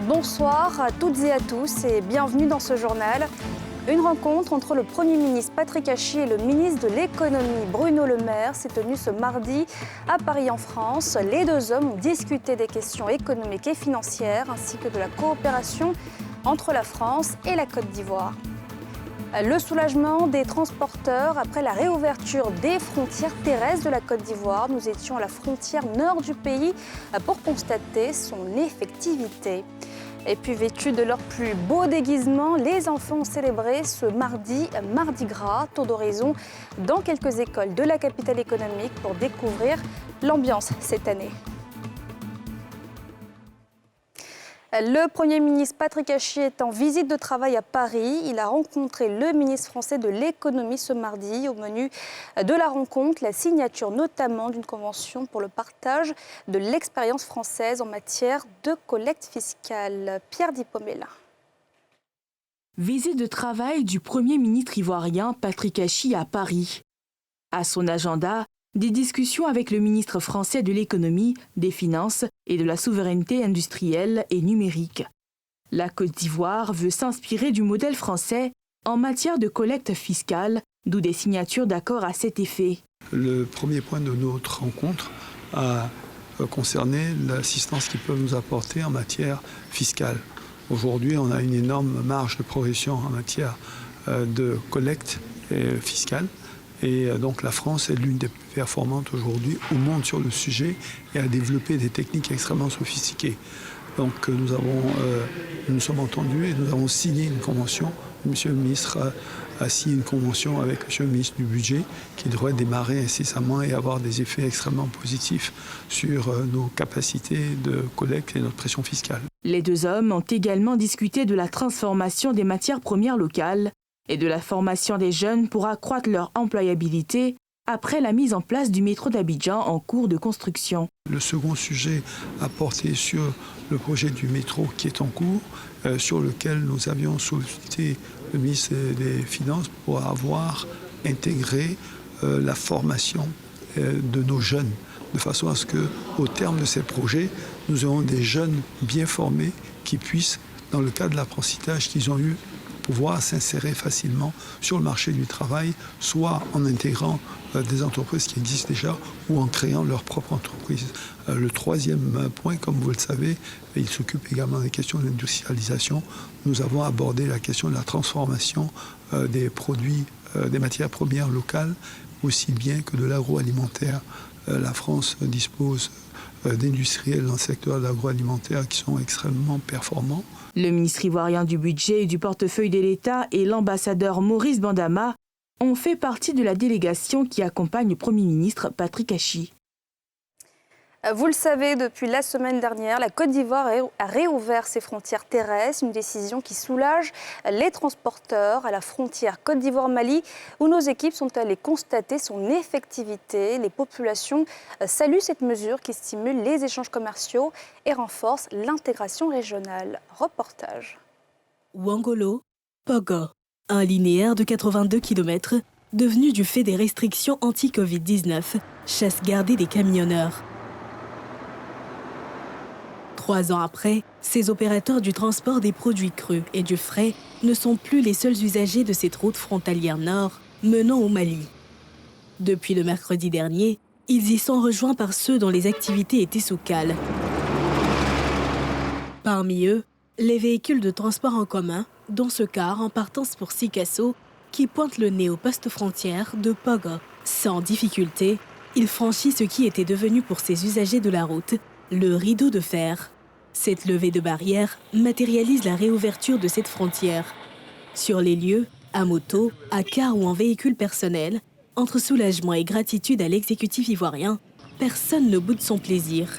Bonsoir à toutes et à tous et bienvenue dans ce journal. Une rencontre entre le Premier ministre Patrick Hachi et le ministre de l'Économie Bruno Le Maire s'est tenue ce mardi à Paris en France. Les deux hommes ont discuté des questions économiques et financières ainsi que de la coopération entre la France et la Côte d'Ivoire. Le soulagement des transporteurs après la réouverture des frontières terrestres de la Côte d'Ivoire. Nous étions à la frontière nord du pays pour constater son effectivité. Et puis vêtus de leur plus beau déguisement, les enfants ont célébré ce mardi Gras, tour d'horizon dans quelques écoles de la capitale économique pour découvrir l'ambiance cette année. Le Premier ministre Patrick Hachi est en visite de travail à Paris. Il a rencontré le ministre français de l'économie ce mardi. Au menu de la rencontre, la signature notamment d'une convention pour le partage de l'expérience française en matière de collecte fiscale. Pierre Dipomella. Visite de travail du Premier ministre ivoirien Patrick Hachi à Paris. À son agenda, des discussions avec le ministre français de l'économie, des finances et de la souveraineté industrielle et numérique. La Côte d'Ivoire veut s'inspirer du modèle français en matière de collecte fiscale, d'où des signatures d'accords à cet effet. Le premier point de notre rencontre a concerné l'assistance qu'ils peuvent nous apporter en matière fiscale. Aujourd'hui, on a une énorme marge de progression en matière de collecte fiscale. Et donc la France est l'une des plus performantes aujourd'hui au monde sur le sujet et a développé des techniques extrêmement sophistiquées. Donc nous sommes entendus et nous avons signé une convention. Monsieur le ministre a signé une convention avec monsieur le ministre du Budget qui devrait démarrer incessamment et avoir des effets extrêmement positifs sur nos capacités de collecte et notre pression fiscale. Les deux hommes ont également discuté de la transformation des matières premières locales et de la formation des jeunes pour accroître leur employabilité après la mise en place du métro d'Abidjan en cours de construction. Le second sujet a porté sur le projet du métro qui est en cours, sur lequel nous avions sollicité le ministre des Finances pour avoir intégré la formation de nos jeunes, de façon à ce qu'au terme de ces projets, nous ayons des jeunes bien formés qui puissent, dans le cadre de l'apprentissage qu'ils ont eu, pouvoir s'insérer facilement sur le marché du travail, soit en intégrant des entreprises qui existent déjà ou en créant leur propre entreprise. Le troisième point, comme vous le savez, il s'occupe également des questions d'industrialisation. Nous avons abordé la question de la transformation des produits, des matières premières locales, aussi bien que de l'agroalimentaire. La France dispose d'industriels dans le secteur de l'agroalimentaire qui sont extrêmement performants. Le ministre ivoirien du Budget et du portefeuille de l'État et l'ambassadeur Maurice Bandama ont fait partie de la délégation qui accompagne le Premier ministre Patrick Hachi. Vous le savez, depuis la semaine dernière, la Côte d'Ivoire a réouvert ses frontières terrestres, une décision qui soulage les transporteurs à la frontière Côte d'Ivoire-Mali, où nos équipes sont allées constater son effectivité. Les populations saluent cette mesure qui stimule les échanges commerciaux et renforce l'intégration régionale. Reportage. Ouangolo, Pogo, un linéaire de 82 km, devenu du fait des restrictions anti-Covid-19, chasse gardée des camionneurs. 3 ans après, ces opérateurs du transport des produits crus et du fret ne sont plus les seuls usagers de cette route frontalière nord menant au Mali. Depuis le mercredi dernier, ils y sont rejoints par ceux dont les activités étaient sous cale. Parmi eux, les véhicules de transport en commun, dont ce car en partance pour Sikasso, qui pointe le nez au poste frontière de Pogo. Sans difficulté, il franchit ce qui était devenu pour ces usagers de la route le rideau de fer. Cette levée de barrière matérialise la réouverture de cette frontière. Sur les lieux, à moto, à car ou en véhicule personnel, entre soulagement et gratitude à l'exécutif ivoirien, personne ne boude son plaisir.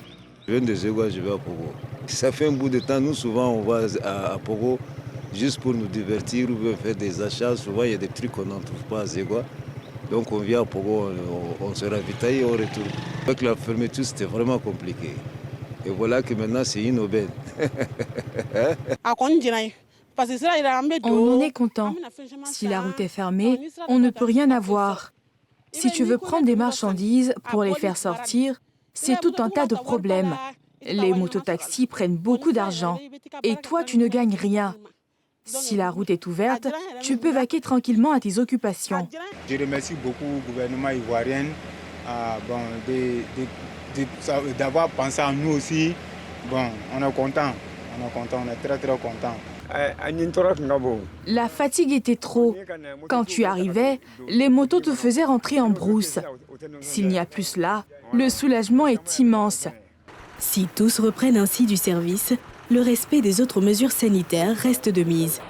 Je viens de Zégoua, je vais à Pogo. Ça fait un bout de temps, nous souvent on va à Pogo juste pour nous divertir ou faire des achats. Souvent il y a des trucs qu'on n'en trouve pas à Zégoua. Donc on vient à Pogo, on se ravitaille et on retourne. Avec la fermeture, c'était vraiment compliqué. Et voilà que maintenant, c'est une aubaine. On en est content. Si la route est fermée, on ne peut rien avoir. Si tu veux prendre des marchandises pour les faire sortir, c'est tout un tas de problèmes. Les mototaxis prennent beaucoup d'argent et toi, tu ne gagnes rien. Si la route est ouverte, tu peux vaquer tranquillement à tes occupations. Je remercie beaucoup le gouvernement ivoirien d'avoir pensé à nous aussi. Bon, on est content, on est très content. La fatigue était trop. Quand tu arrivais, les motos te faisaient rentrer en brousse. S'il n'y a plus cela, le soulagement est immense. Si tous reprennent ainsi du service, le respect des autres mesures sanitaires reste de mise.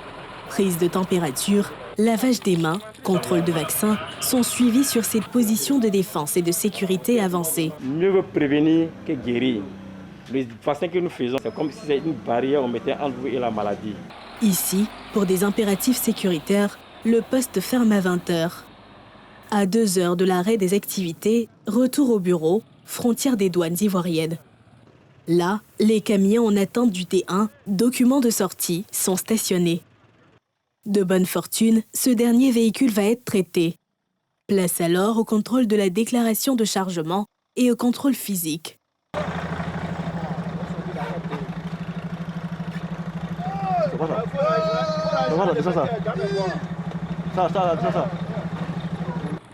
Prise de température, lavage des mains, contrôle de vaccins sont suivis sur cette position de défense et de sécurité avancée. Mieux vaut prévenir que guérir. Le vaccin que nous faisons, c'est comme si c'était une barrière, on mettait entre vous et la maladie. Ici, pour des impératifs sécuritaires, le poste ferme à 20h. À 2 heures de l'arrêt des activités, retour au bureau, frontière des douanes ivoiriennes. Là, les camions en attente du T1, document de sortie, sont stationnés. De bonne fortune, ce dernier véhicule va être traité. Place alors au contrôle de la déclaration de chargement et au contrôle physique.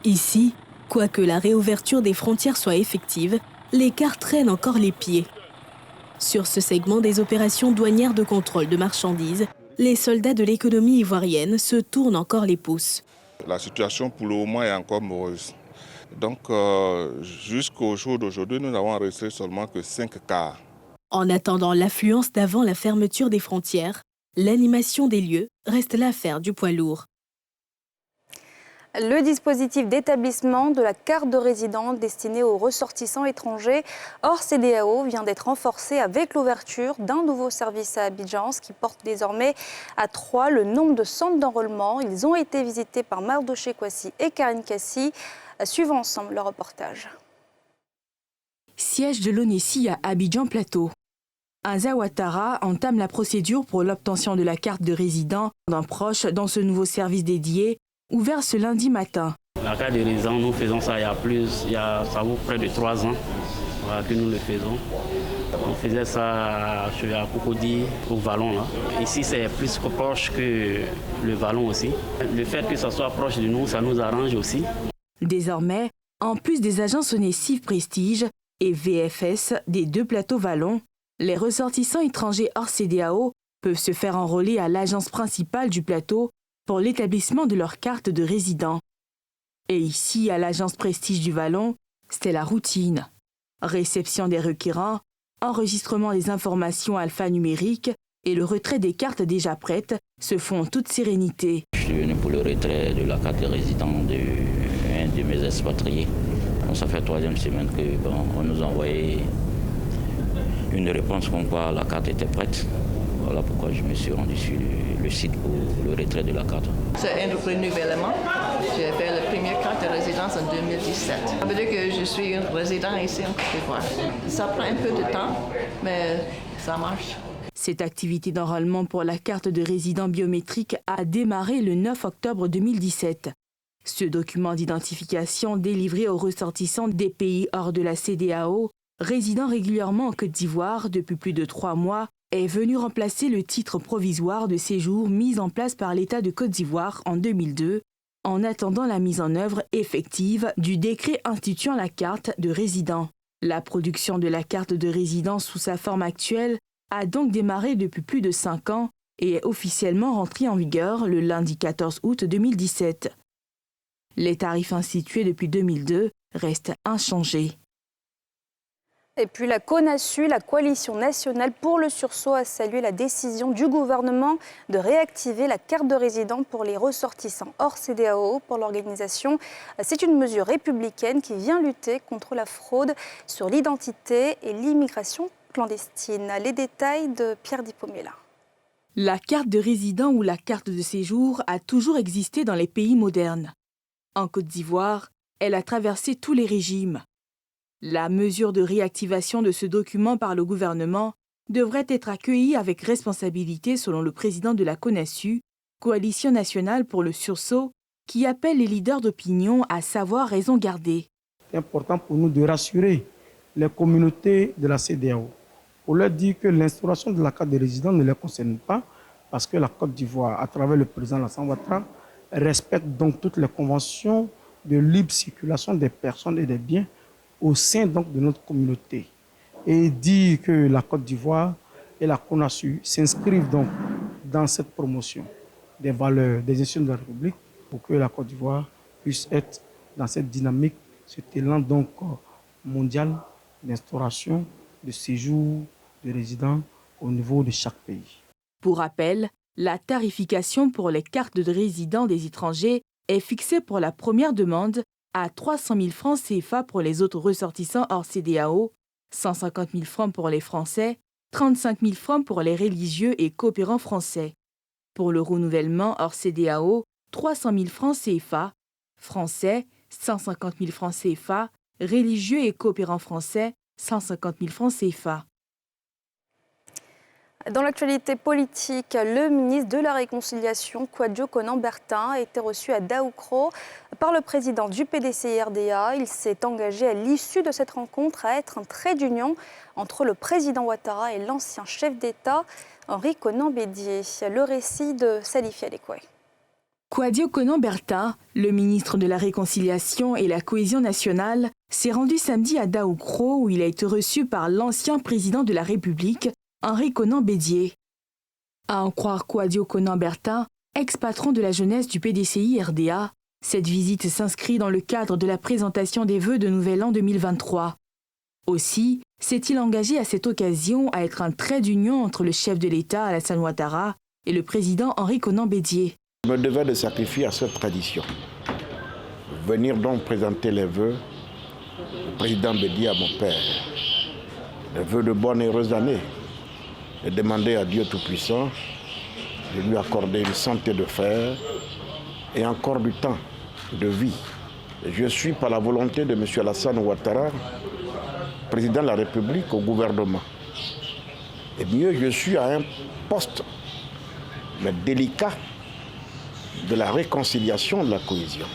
Ici, quoique la réouverture des frontières soit effective, les cars traînent encore les pieds. Sur ce segment des opérations douanières de contrôle de marchandises, les soldats de l'économie ivoirienne se tournent encore les pouces. La situation pour le moment est encore morose. Donc jusqu'au jour d'aujourd'hui, nous n'avons enregistré seulement que 5 cars. En attendant l'affluence d'avant la fermeture des frontières, l'animation des lieux reste l'affaire du poids lourd. Le dispositif d'établissement de la carte de résident destinée aux ressortissants étrangers hors CEDEAO vient d'être renforcé avec l'ouverture d'un nouveau service à Abidjan, ce qui porte désormais à 3 le nombre de centres d'enrôlement. Ils ont été visités par Mardoché Kwasi et Karine Kassi. Suivons ensemble le reportage. Siège de l'ONESI à Abidjan Plateau. Aza Ouattara entame la procédure pour l'obtention de la carte de résident d'un proche dans ce nouveau service dédié, ouvert ce lundi matin. La carte de résident, nous faisons ça ça vaut près de 3 ans que nous le faisons. On faisait ça à Cocody, au Vallon. Là. Ici, c'est plus proche que le Vallon aussi. Le fait que ça soit proche de nous, ça nous arrange aussi. Désormais, en plus des agences ONESI Prestige et VFS des 2 plateaux Vallon, les ressortissants étrangers hors CEDEAO peuvent se faire enrôler à l'agence principale du plateau pour l'établissement de leur carte de résident. Et ici, à l'agence Prestige du Vallon, c'était la routine. Réception des requérants, enregistrement des informations alphanumériques et le retrait des cartes déjà prêtes se font en toute sérénité. Je suis venu pour le retrait de la carte de résident d'un de mes expatriés. Ça fait 3e semaine qu'on nous a envoyé une réponse comme quoi la carte était prête. Voilà pourquoi je me suis rendu sur le site pour le retrait de la carte. C'est un renouvellement. J'ai fait la première carte de résidence en 2017. Ça veut dire que je suis un résident ici en Côte d'Ivoire. Ça prend un peu de temps, mais ça marche. Cette activité d'enrôlement pour la carte de résident biométrique a démarré le 9 octobre 2017. Ce document d'identification délivré aux ressortissants des pays hors de la CEDEAO, résidant régulièrement en Côte d'Ivoire depuis plus de 3 mois, est venu remplacer le titre provisoire de séjour mis en place par l'État de Côte d'Ivoire en 2002, en attendant la mise en œuvre effective du décret instituant la carte de résident. La production de la carte de résident sous sa forme actuelle a donc démarré depuis plus de 5 ans et est officiellement rentrée en vigueur le lundi 14 août 2017. Les tarifs institués depuis 2002 restent inchangés. Et puis la CONASU, la Coalition nationale pour le sursaut, a salué la décision du gouvernement de réactiver la carte de résident pour les ressortissants hors CEDEAO. Pour l'organisation, c'est une mesure républicaine qui vient lutter contre la fraude sur l'identité et l'immigration clandestine. Les détails de Pierre Dipomela. La carte de résident ou la carte de séjour a toujours existé dans les pays modernes. En Côte d'Ivoire, elle a traversé tous les régimes. La mesure de réactivation de ce document par le gouvernement devrait être accueillie avec responsabilité selon le président de la CONASU, Coalition nationale pour le sursaut, qui appelle les leaders d'opinion à savoir raison garder. C'est important pour nous de rassurer les communautés de la CEDEAO pour leur dire que l'instauration de la carte de résident ne les concerne pas, parce que la Côte d'Ivoire, à travers le président Alassane Ouattara, respecte donc toutes les conventions de libre circulation des personnes et des biens au sein donc de notre communauté. Et dire que la Côte d'Ivoire et la CONASU s'inscrivent donc dans cette promotion des valeurs des institutions de la République pour que la Côte d'Ivoire puisse être dans cette dynamique, cet élan donc mondial d'instauration de séjour de résidents au niveau de chaque pays. Pour rappel, la tarification pour les cartes de résidents des étrangers est fixée pour la première demande à 300 000 francs CFA pour les autres ressortissants hors CEDEAO, 150 000 francs pour les Français, 35 000 francs pour les religieux et coopérants français. Pour le renouvellement hors CEDEAO, 300 000 francs CFA, Français, 150 000 francs CFA, religieux et coopérants français, 150 000 francs CFA. Dans l'actualité politique, le ministre de la Réconciliation, Kwadjo Konan-Bertin, a été reçu à Daoukro par le président du PDCI-RDA. Il s'est engagé à l'issue de cette rencontre à être un trait d'union entre le président Ouattara et l'ancien chef d'État, Henri Konan-Bédié. Le récit de Salif Yadekoué. Kwadjo Konan-Bertin, le ministre de la Réconciliation et la Cohésion nationale, s'est rendu samedi à Daoukro où il a été reçu par l'ancien président de la République, Henri Konan-Bédié. À en croire Kwadjo Konan-Bertin, ex-patron de la jeunesse du PDCI-RDA, cette visite s'inscrit dans le cadre de la présentation des vœux de Nouvel An 2023. Aussi, s'est-il engagé à cette occasion à être un trait d'union entre le chef de l'État, Alassane Ouattara, et le président Henri Konan-Bédié. Je me devais de sacrifier à cette tradition. Venir donc présenter les vœux du président Bédié à mon père. Les vœux de bonne et heureuse année. Et demander à Dieu Tout-Puissant de lui accorder une santé de fer et encore du temps de vie. Et je suis, par la volonté de M. Alassane Ouattara, président de la République au gouvernement. Et mieux, je suis à un poste, mais délicat, de la réconciliation, de la cohésion.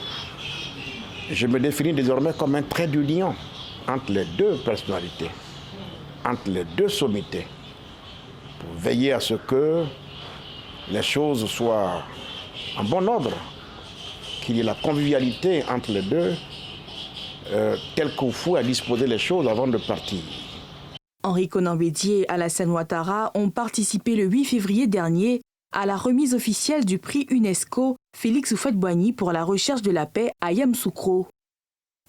Et je me définis désormais comme un trait d'union entre les deux personnalités, entre les deux sommités, pour veiller à ce que les choses soient en bon ordre, qu'il y ait la convivialité entre les deux, tel qu'au fou à disposer les choses avant de partir. Henri Konan-Bédié et Alassane Ouattara ont participé le 8 février dernier à la remise officielle du prix UNESCO Félix Houphouët-Boigny pour la recherche de la paix à Yamoussoukro.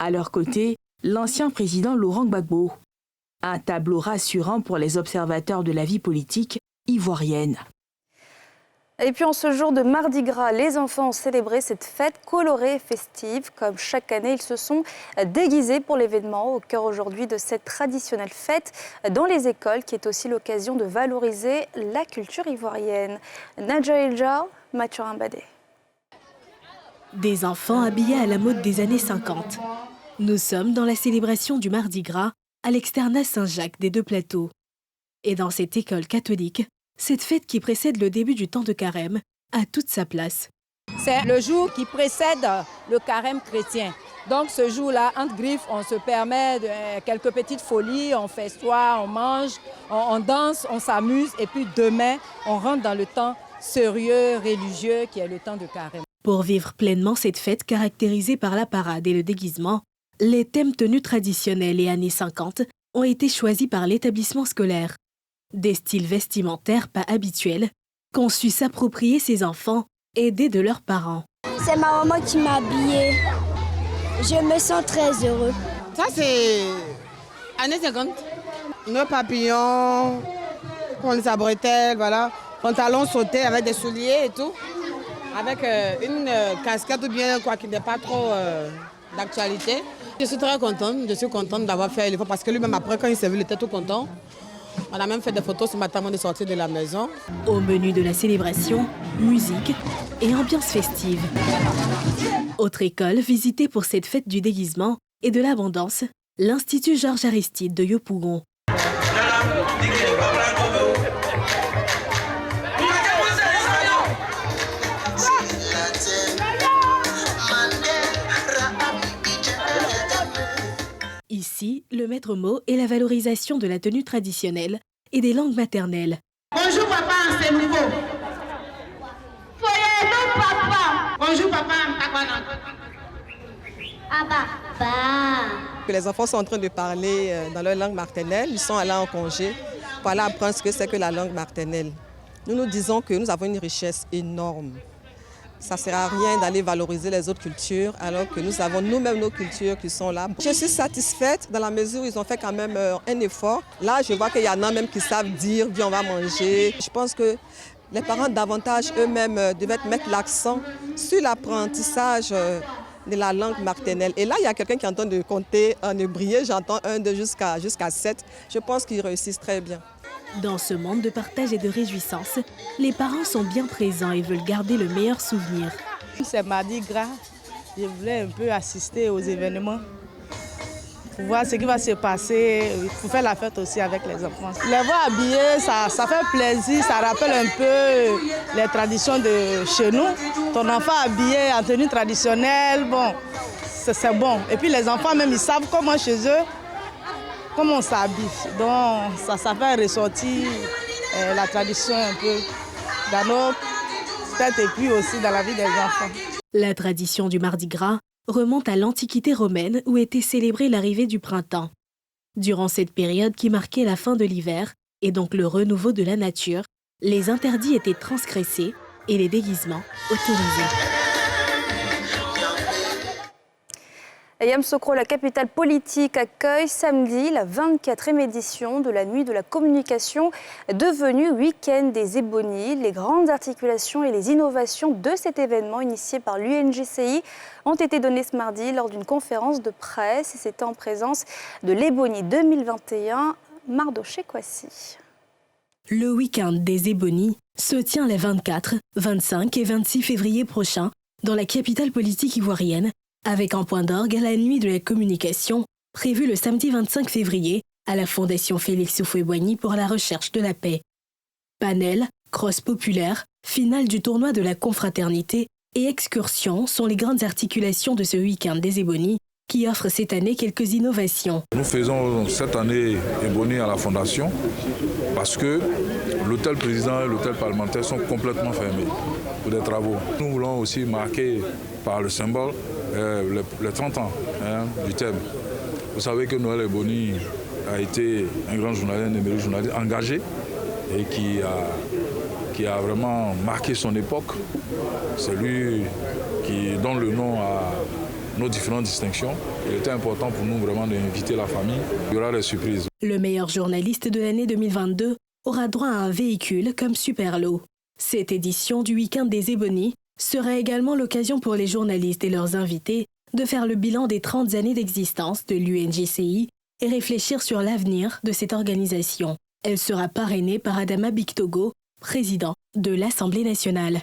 À leur côté, l'ancien président Laurent Gbagbo. Un tableau rassurant pour les observateurs de la vie politique ivoirienne. Et puis en ce jour de Mardi Gras, les enfants ont célébré cette fête colorée et festive. Comme chaque année, ils se sont déguisés pour l'événement, au cœur aujourd'hui de cette traditionnelle fête dans les écoles, qui est aussi l'occasion de valoriser la culture ivoirienne. Nadja Elja, Mathurin Badé. Des enfants habillés à la mode des années 50. Nous sommes dans la célébration du Mardi Gras à l'externat Saint-Jacques des Deux Plateaux. Et dans cette école catholique, cette fête qui précède le début du temps de carême a toute sa place. C'est le jour qui précède le carême chrétien. Donc ce jour-là, entre griffes, on se permet quelques petites folies, on festoie, on mange, on danse, on s'amuse. Et puis demain, on rentre dans le temps sérieux, religieux, qui est le temps de carême. Pour vivre pleinement cette fête caractérisée par la parade et le déguisement, les thèmes tenues traditionnels et années 50 ont été choisis par l'établissement scolaire. Des styles vestimentaires pas habituels qu'ont su s'approprier ces enfants, aidés de leurs parents. C'est ma maman qui m'a habillée. Je me sens très heureux. Ça, c'est années 50. Nos papillons, les bretelles, voilà. Pantalons sautés avec des souliers et tout. Avec une casquette ou bien quoi qui n'est pas trop d'actualité. Je suis très contente d'avoir fait l'effort parce que lui-même après quand il s'est vu, il était tout content. On a même fait des photos ce matin avant de sortir de la maison. Au menu de la célébration, musique et ambiance festive. Autre école visitée pour cette fête du déguisement et de l'abondance, l'Institut Georges Aristide de Yopougon. Ici, le maître mot est la valorisation de la tenue traditionnelle et des langues maternelles. Bonjour papa en Sénégo. Foyez-nous papa. Bonjour papa en Takwana. Les enfants sont en train de parler dans leur langue maternelle. Ils sont allés en congé pour aller apprendre ce que c'est que la langue maternelle. Nous nous disons que nous avons une richesse énorme. Ça ne sert à rien d'aller valoriser les autres cultures alors que nous avons nous-mêmes nos cultures qui sont là. Je suis satisfaite dans la mesure où ils ont fait quand même un effort. Là, je vois qu'il y en a même qui savent dire « viens, on va manger ». Je pense que les parents davantage eux-mêmes devaient mettre l'accent sur l'apprentissage de la langue maternelle. Et là, il y a quelqu'un qui est en train de compter en hébreu. J'entends 1, 2 jusqu'à 7. Je pense qu'ils réussissent très bien. Dans ce monde de partage et de réjouissance, les parents sont bien présents et veulent garder le meilleur souvenir. C'est Mardi Gras. Je voulais un peu assister aux événements pour voir ce qui va se passer, pour faire la fête aussi avec les enfants. Les voir habillés, ça fait plaisir, ça rappelle un peu les traditions de chez nous. Ton enfant habillé en tenue traditionnelle, bon, c'est bon. Et puis les enfants même, ils savent comment chez eux, comment on s'habille. Donc ça fait ressortir la tradition un peu dans nos têtes et puis aussi dans la vie des enfants. La tradition du Mardi Gras remonte à l'Antiquité romaine où était célébrée l'arrivée du printemps. Durant cette période qui marquait la fin de l'hiver et donc le renouveau de la nature, les interdits étaient transgressés et les déguisements autorisés. Yamoussoukro, la capitale politique, accueille samedi la 24e édition de la Nuit de la communication, devenue week-end des ébonies. Les grandes articulations et les innovations de cet événement initié par l'UNJCI ont été données ce mardi lors d'une conférence de presse. Et c'était en présence de l'Ébonie 2021, Mardoché Kwasi. Le week-end des ébonies se tient les 24, 25 et 26 février prochains dans la capitale politique ivoirienne, avec en point d'orgue la Nuit de la communication, prévue le samedi 25 février à la Fondation Félix Houphouët-Boigny pour la recherche de la paix. Panel, cross populaire, finale du tournoi de la confraternité et excursion sont les grandes articulations de ce week-end des ébonies qui offre cette année quelques innovations. Nous faisons cette année Ébonies à la Fondation parce que l'hôtel président et l'hôtel parlementaire sont complètement fermés pour des travaux. Nous voulons aussi marquer par le symbole les 30 ans du thème. Vous savez que Noël Ébonies a été un grand journaliste, un numéro journaliste engagé et qui a vraiment marqué son époque. C'est lui qui donne le nom à nos différentes distinctions. Il était important pour nous vraiment d'inviter la famille. Il y aura des surprises. Le meilleur journaliste de l'année 2022 aura droit à un véhicule comme Superlot. Cette édition du week-end des ébonies sera également l'occasion pour les journalistes et leurs invités de faire le bilan des 30 années d'existence de l'UNJCI et réfléchir sur l'avenir de cette organisation. Elle sera parrainée par Adama Bictogo, président de l'Assemblée nationale.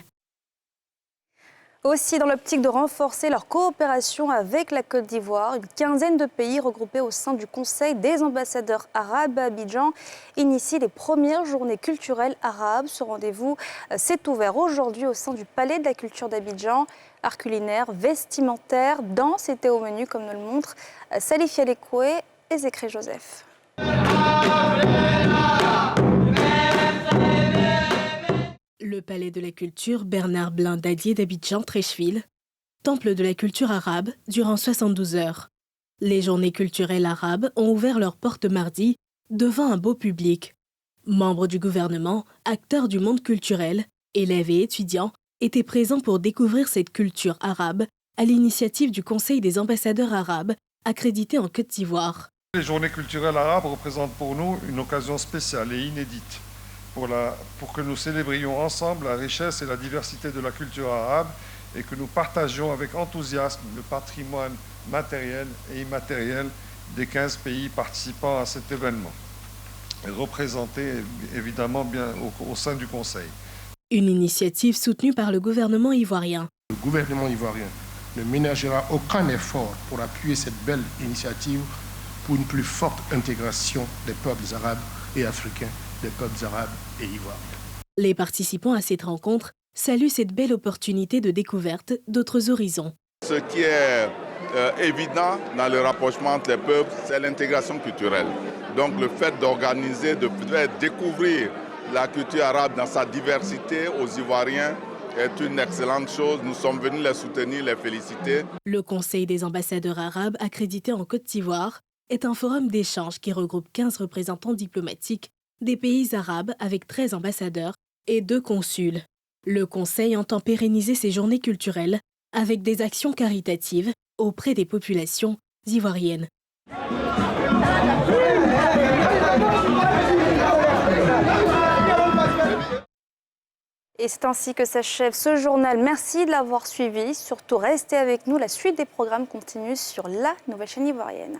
Aussi, dans l'optique de renforcer leur coopération avec la Côte d'Ivoire, une quinzaine de pays regroupés au sein du Conseil des ambassadeurs arabes à Abidjan initient les premières journées culturelles arabes. Ce rendez-vous s'est ouvert aujourd'hui au sein du Palais de la Culture d'Abidjan. Art culinaire, vestimentaire, danse étaient au menu, comme nous le montrent Salif Yalekoué et Zécré Joseph. Le Palais de la Culture Bernard Blin Dadier d'Abidjan-Treichville, temple de la culture arabe durant 72 heures. Les journées culturelles arabes ont ouvert leurs portes mardi devant un beau public. Membres du gouvernement, acteurs du monde culturel, élèves et étudiants étaient présents pour découvrir cette culture arabe à l'initiative du Conseil des ambassadeurs arabes accrédité en Côte d'Ivoire. Les journées culturelles arabes représentent pour nous une occasion spéciale et inédite pour que nous célébrions ensemble la richesse et la diversité de la culture arabe et que nous partagions avec enthousiasme le patrimoine matériel et immatériel des 15 pays participant à cet événement, et représentés évidemment bien au sein du Conseil. Une initiative soutenue par le gouvernement ivoirien. Le gouvernement ivoirien ne ménagera aucun effort pour appuyer cette belle initiative pour une plus forte intégration des peuples arabes et africains, des peuples arabes et ivoiriens. Les participants à cette rencontre saluent cette belle opportunité de découverte d'autres horizons. Ce qui est évident dans le rapprochement entre les peuples, c'est l'intégration culturelle. Donc le fait d'organiser, de faire découvrir la culture arabe dans sa diversité aux Ivoiriens est une excellente chose. Nous sommes venus les soutenir, les féliciter. Le Conseil des ambassadeurs arabes accrédités en Côte d'Ivoire est un forum d'échange qui regroupe 15 représentants diplomatiques des pays arabes avec 13 ambassadeurs et 2 consuls. Le Conseil entend pérenniser ces journées culturelles avec des actions caritatives auprès des populations ivoiriennes. Et c'est ainsi que s'achève ce journal. Merci de l'avoir suivi. Surtout, restez avec nous. La suite des programmes continue sur la nouvelle chaîne ivoirienne.